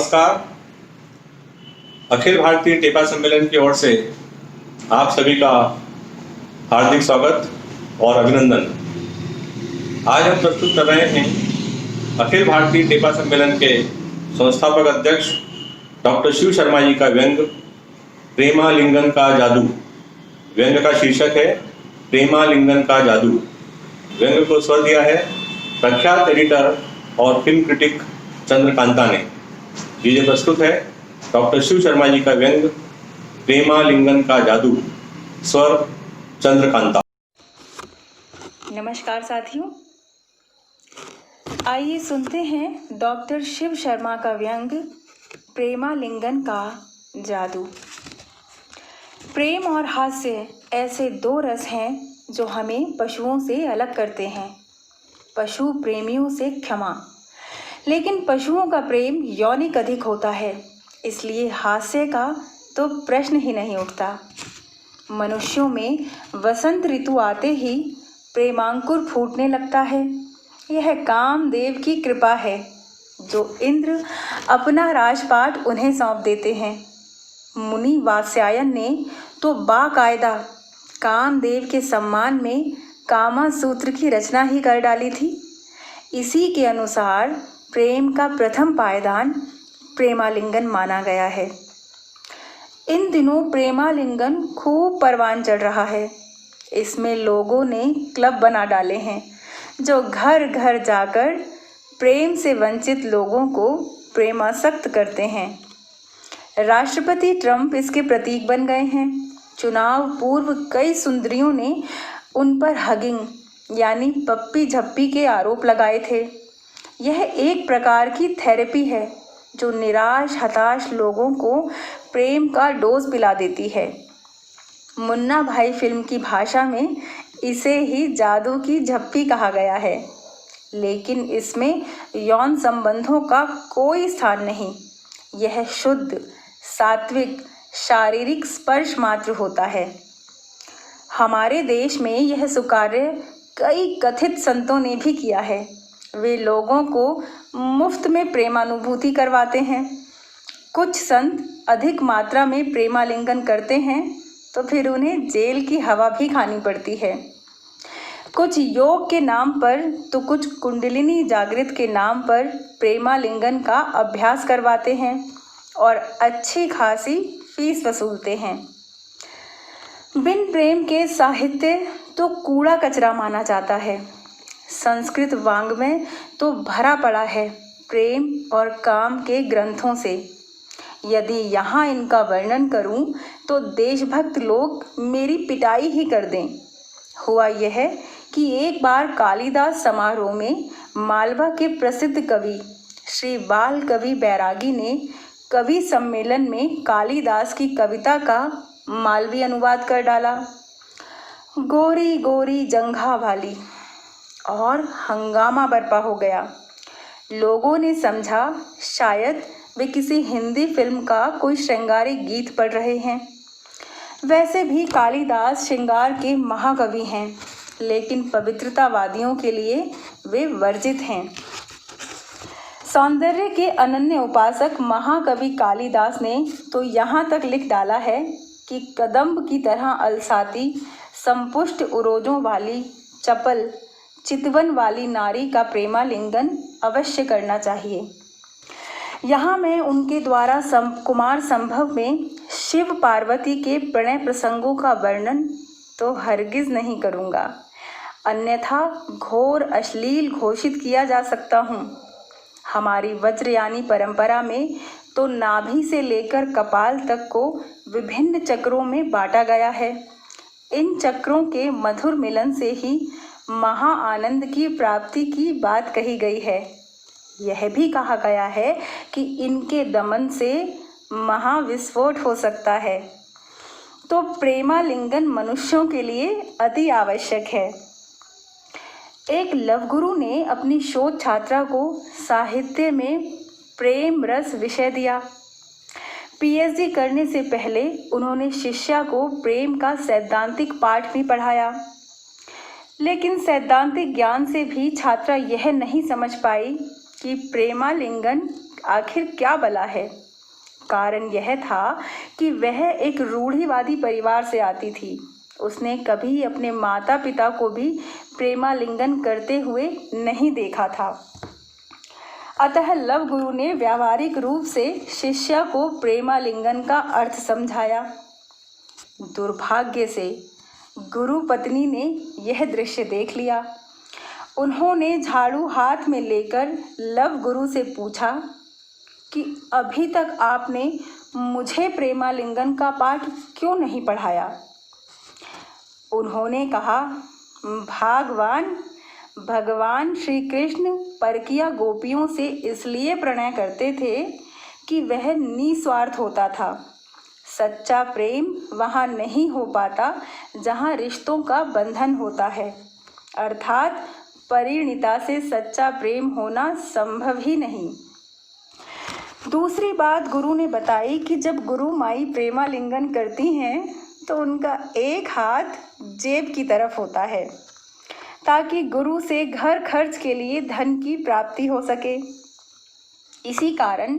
नमस्कार। अखिल भारतीय टेपा सम्मेलन की ओर से आप सभी का हार्दिक स्वागत और अभिनंदन। आज हम प्रस्तुत कर रहे हैं अखिल भारतीय टेपा सम्मेलन के संस्थापक अध्यक्ष डॉक्टर शिव शर्मा जी का व्यंग प्रेमालिंगन का जादू। व्यंग का शीर्षक है प्रेमालिंगन का जादू। व्यंग को स्वर दिया है प्रख्यात एडिटर और फिल्म क्रिटिक चंद्रकांता ने। ये प्रस्तुत है डॉक्टर शिव शर्मा जी का व्यंग प्रेमालिंगन का जादू। स्वर चंद्रकांता। नमस्कार साथियों, आइए सुनते हैं डॉक्टर शिव शर्मा का व्यंग प्रेमालिंगन का जादू। प्रेम और हास्य ऐसे दो रस हैं जो हमें पशुओं से अलग करते हैं। पशु प्रेमियों से क्षमा, लेकिन पशुओं का प्रेम यौनिक अधिक होता है, इसलिए हास्य का तो प्रश्न ही नहीं उठता। मनुष्यों में वसंत ऋतु आते ही प्रेमांकुर फूटने लगता है। यह कामदेव की कृपा है जो इंद्र अपना राजपाट उन्हें सौंप देते हैं। मुनि वात्स्यायन ने तो बाकायदा कामदेव के सम्मान में कामा सूत्र की रचना ही कर डाली थी। इसी के अनुसार प्रेम का प्रथम पायदान प्रेमालिंगन माना गया है। इन दिनों प्रेमालिंगन खूब परवान चढ़ रहा है। इसमें लोगों ने क्लब बना डाले हैं जो घर घर जाकर प्रेम से वंचित लोगों को प्रेमासक्त करते हैं। राष्ट्रपति ट्रंप इसके प्रतीक बन गए हैं। चुनाव पूर्व कई सुंदरियों ने उन पर हगिंग यानी पप्पी झप्पी के आरोप लगाए थे। यह एक प्रकार की थेरेपी है जो निराश हताश लोगों को प्रेम का डोज पिला देती है। मुन्ना भाई फिल्म की भाषा में इसे ही जादू की झप्पी कहा गया है, लेकिन इसमें यौन संबंधों का कोई स्थान नहीं। यह शुद्ध सात्विक शारीरिक स्पर्श मात्र होता है। हमारे देश में यह सुकार्य कई कथित संतों ने भी किया है। वे लोगों को मुफ्त में प्रेमानुभूति करवाते हैं। कुछ संत अधिक मात्रा में प्रेमालिंगन करते हैं तो फिर उन्हें जेल की हवा भी खानी पड़ती है। कुछ योग के नाम पर तो कुछ कुंडलिनी जागृत के नाम पर प्रेमालिंगन का अभ्यास करवाते हैं और अच्छी खासी फीस वसूलते हैं। बिन प्रेम के साहित्य तो कूड़ा कचरा माना जाता है। संस्कृत वाङ्मय तो भरा पड़ा है प्रेम और काम के ग्रंथों से। यदि यहाँ इनका वर्णन करूं तो देशभक्त लोग मेरी पिटाई ही कर दें। हुआ यह कि एक बार कालिदास समारोह में मालवा के प्रसिद्ध कवि श्री बाल कवि बैरागी ने कवि सम्मेलन में कालिदास की कविता का मालवी अनुवाद कर डाला, गोरी गोरी जंघा वाली, और हंगामा बरपा हो गया। लोगों ने समझा शायद वे किसी हिंदी फिल्म का कोई श्रृंगारिक गीत पढ़ रहे हैं। वैसे भी कालिदास श्रृंगार के महाकवि हैं, लेकिन पवित्रतावादियों के लिए वे वर्जित हैं। सौंदर्य के अनन्य उपासक महाकवि कालिदास ने तो यहाँ तक लिख डाला है कि कदम्ब की तरह अलसाती संपुष्ट उरोजों वाली चपल चितवन वाली नारी का प्रेमालिंगन अवश्य करना चाहिए। यहाँ मैं उनके द्वारा कुमार संभव में शिव पार्वती के प्रणय प्रसंगों का वर्णन तो हरगिज नहीं करूँगा, अन्यथा घोर अश्लील घोषित किया जा सकता हूँ। हमारी वज्रयानी परंपरा में तो नाभि से लेकर कपाल तक को विभिन्न चक्रों में बांटा गया है। इन चक्रों के मधुर मिलन से ही महा आनंद की प्राप्ति की बात कही गई है। यह भी कहा गया है कि इनके दमन से महाविस्फोट हो सकता है। तो प्रेमालिंगन मनुष्यों के लिए अति आवश्यक है। एक लवगुरु ने अपनी शोध छात्रा को साहित्य में प्रेम रस विषय दिया। पीएचडी करने से पहले उन्होंने शिष्या को प्रेम का सैद्धांतिक पाठ भी पढ़ाया, लेकिन सैद्धांतिक ज्ञान से भी छात्रा यह नहीं समझ पाई कि प्रेमालिंगन आखिर क्या बला है। कारण यह था कि वह एक रूढ़िवादी परिवार से आती थी। उसने कभी अपने माता पिता को भी प्रेमालिंगन करते हुए नहीं देखा था। अतः लव गुरु ने व्यावहारिक रूप से शिष्या को प्रेमालिंगन का अर्थ समझाया। दुर्भाग्य से गुरु पत्नी ने यह दृश्य देख लिया। उन्होंने झाड़ू हाथ में लेकर लव गुरु से पूछा कि अभी तक आपने मुझे प्रेमालिंगन का पाठ क्यों नहीं पढ़ाया। उन्होंने कहा, भगवान श्री कृष्ण परकिया गोपियों से इसलिए प्रणय करते थे कि वह निस्वार्थ होता था। सच्चा प्रेम वहाँ नहीं हो पाता जहाँ रिश्तों का बंधन होता है, अर्थात परिणीता से सच्चा प्रेम होना संभव ही नहीं। दूसरी बात गुरु ने बताई कि जब गुरु माई प्रेमालिंगन करती हैं तो उनका एक हाथ जेब की तरफ होता है ताकि गुरु से घर खर्च के लिए धन की प्राप्ति हो सके। इसी कारण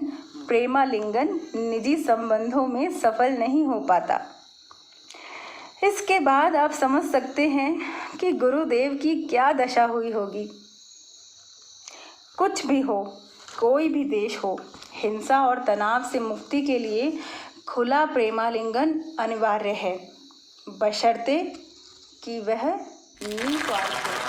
प्रेमालिंगन निजी संबंधों में सफल नहीं हो पाता। इसके बाद आप समझ सकते हैं कि गुरुदेव की क्या दशा हुई होगी। कुछ भी हो, कोई भी देश हो, हिंसा और तनाव से मुक्ति के लिए खुला प्रेमालिंगन अनिवार्य है, बशर्ते कि वह निस्वार्थ हो।